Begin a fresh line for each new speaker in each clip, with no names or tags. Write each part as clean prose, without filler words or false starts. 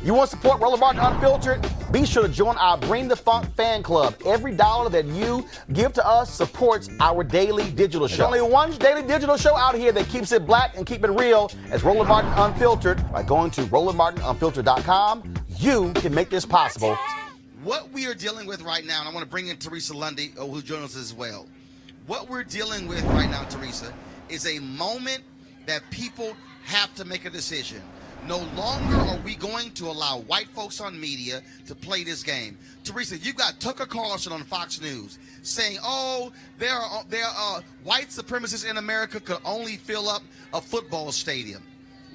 You want to support Roland Martin Unfiltered? Be sure to join our Bring the Funk fan club. Every dollar that you give to us supports our daily digital show. There's only one daily digital show out here that keeps it black and keep it real as Roland Martin Unfiltered. By going to RolandMartinUnfiltered.com, you can make this possible.
What we are dealing with right now, and I want to bring in Teresa Lundy, who joins us as well. What we're dealing with right now, Teresa, is a moment that people have to make a decision. No longer are we going to allow white folks on media to play this game. Teresa, you've got Tucker Carlson on Fox News saying, oh, there are white supremacists in America could only fill up a football stadium.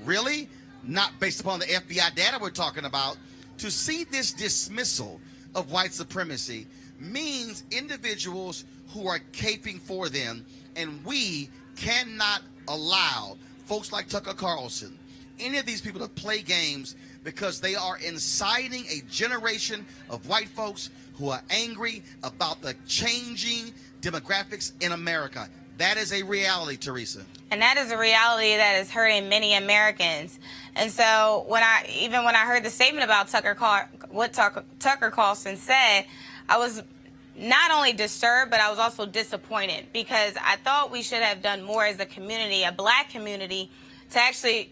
Really? Not based upon the FBI data we're talking about. To see this dismissal of white supremacy means individuals who are caping for them, and we cannot allow folks like Tucker Carlson, any of these people to play games because they are inciting a generation of white folks who are angry about the changing demographics in America. That is a reality, Teresa.
And that is a reality that is hurting many Americans. And so when I heard the statement about what Tucker Carlson said, I was not only disturbed, but I was also disappointed because I thought we should have done more as a community, a black community, to actually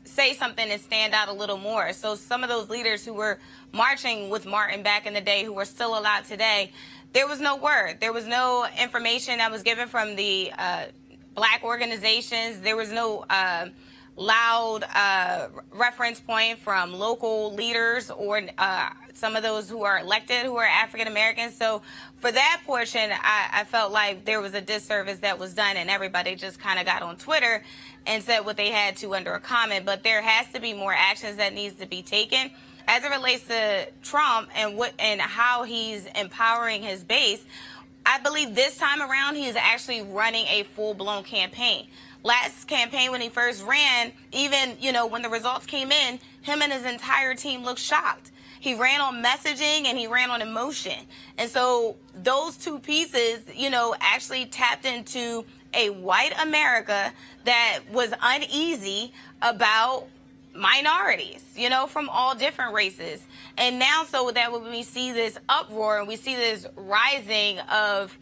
say something and stand out a little more. So some of those leaders who were marching with Martin back in the day, who are still alive today, there was no word. There was no information that was given from the black organizations. There was no loud reference point from local leaders or some of those who are elected who are African Americans. So for that portion, I felt like there was a disservice that was done, and everybody just kind of got on Twitter and said what they had to under a comment. But there has to be more actions that needs to be taken as it relates to Trump and how he's empowering his base. I believe this time around he is actually running a full-blown campaign. Last campaign when he first ran, even, when the results came in, him and his entire team looked shocked. He ran on messaging and he ran on emotion. And so those two pieces, actually tapped into a white America that was uneasy about minorities, from all different races. And now so that when we see this uproar and we see this rising of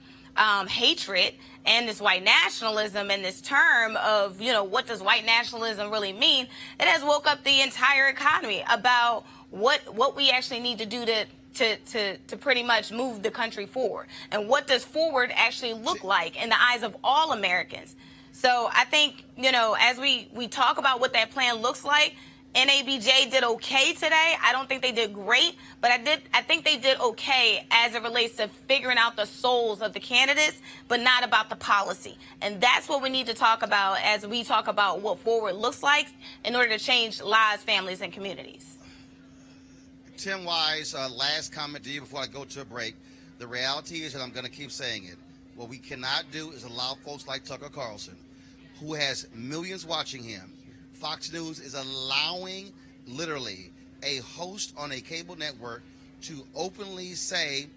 hatred and this white nationalism and this term of, what does white nationalism really mean? It has woke up the entire economy about what we actually need to do to pretty much move the country forward. And what does forward actually look like in the eyes of all Americans? So I think, as we talk about what that plan looks like, NABJ did okay today. I don't think they did great, but I think they did okay as it relates to figuring out the souls of the candidates, but not about the policy. And that's what we need to talk about as we talk about what forward looks like in order to change lives, families, and communities.
Tim Wise, last comment to you before I go to a break. The reality is, and I'm going to keep saying it, what we cannot do is allow folks like Tucker Carlson, who has millions watching him. Fox News is allowing, literally, a host on a cable network to openly say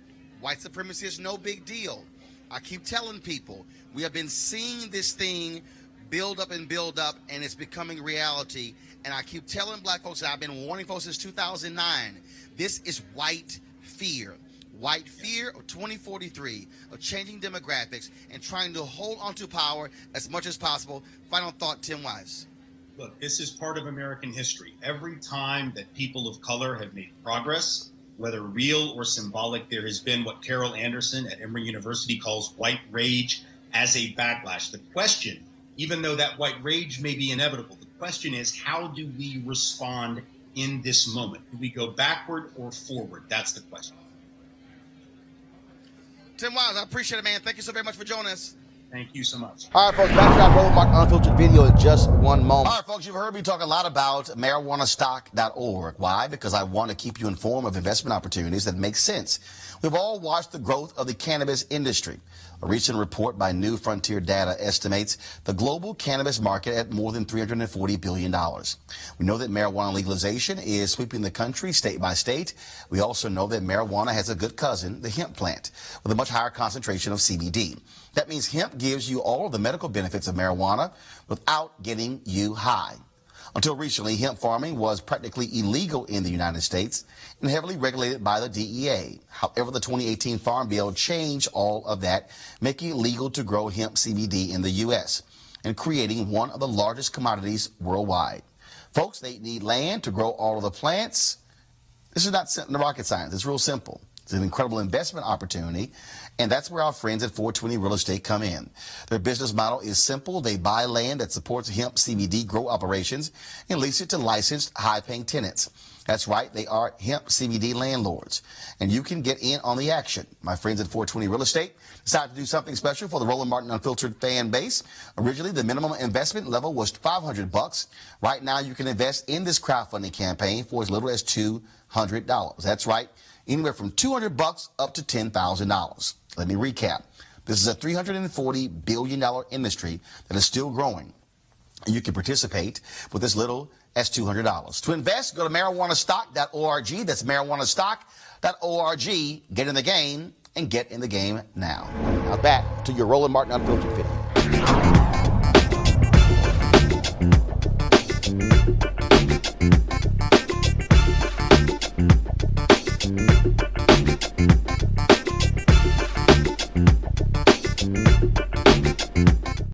white supremacy is no big deal. I keep telling people, we have been seeing this thing build up, and it's becoming reality. And I keep telling black folks, and I've been warning folks since 2009, this is white fear. White fear of 2043, of changing demographics and trying to hold onto power as much as possible. Final thought, Tim Wise.
Look, this is part of American history. Every time that people of color have made progress, whether real or symbolic, there has been what Carol Anderson at Emory University calls white rage as a backlash. The question, even though that white rage may be inevitable, the question is, how do we respond in this moment? Do we go backward or forward? That's the question.
Tim Wise, I appreciate it, man. Thank you so very much for joining us.
Thank you so much.
All right, folks, back to that Roland Martin Unfiltered video in just one moment.
All right, folks, you've heard me talk a lot about marijuanastock.org. Why? Because I want to keep you informed of investment opportunities that make sense. We've all watched the growth of the cannabis industry. A recent report by New Frontier Data estimates the global cannabis market at more than $340 billion. We know that marijuana legalization is sweeping the country state by state. We also know that marijuana has a good cousin, the hemp plant, with a much higher concentration of CBD. That means hemp gives you all of the medical benefits of marijuana without getting you high.
Until recently, hemp farming was practically illegal in the United States and heavily regulated by the DEA. However, the 2018 Farm Bill changed all of that, making it legal to grow hemp CBD in the U.S. and creating one of the largest commodities worldwide. Folks, they need land to grow all of the plants. This is not rocket science. It's real simple. It's an incredible investment opportunity, and that's where our friends at 420 Real Estate come in. Their business model is simple. They buy land that supports hemp CBD grow operations and lease it to licensed, high-paying tenants. That's right, they are hemp CBD landlords, and you can get in on the action. My friends at 420 Real Estate decided to do something special for the Roland Martin Unfiltered fan base. Originally, the minimum investment level was $500. Right now, you can invest in this crowdfunding campaign for as little as $200. That's right, anywhere from $200 up to $10,000. Let me recap. This is a $340 billion industry that is still growing. And you can participate with as little as $200. To invest, go to marijuanastock.org. That's marijuanastock.org. Get in the game and get in the game now. Now back to your Roland Martin Unfiltered video.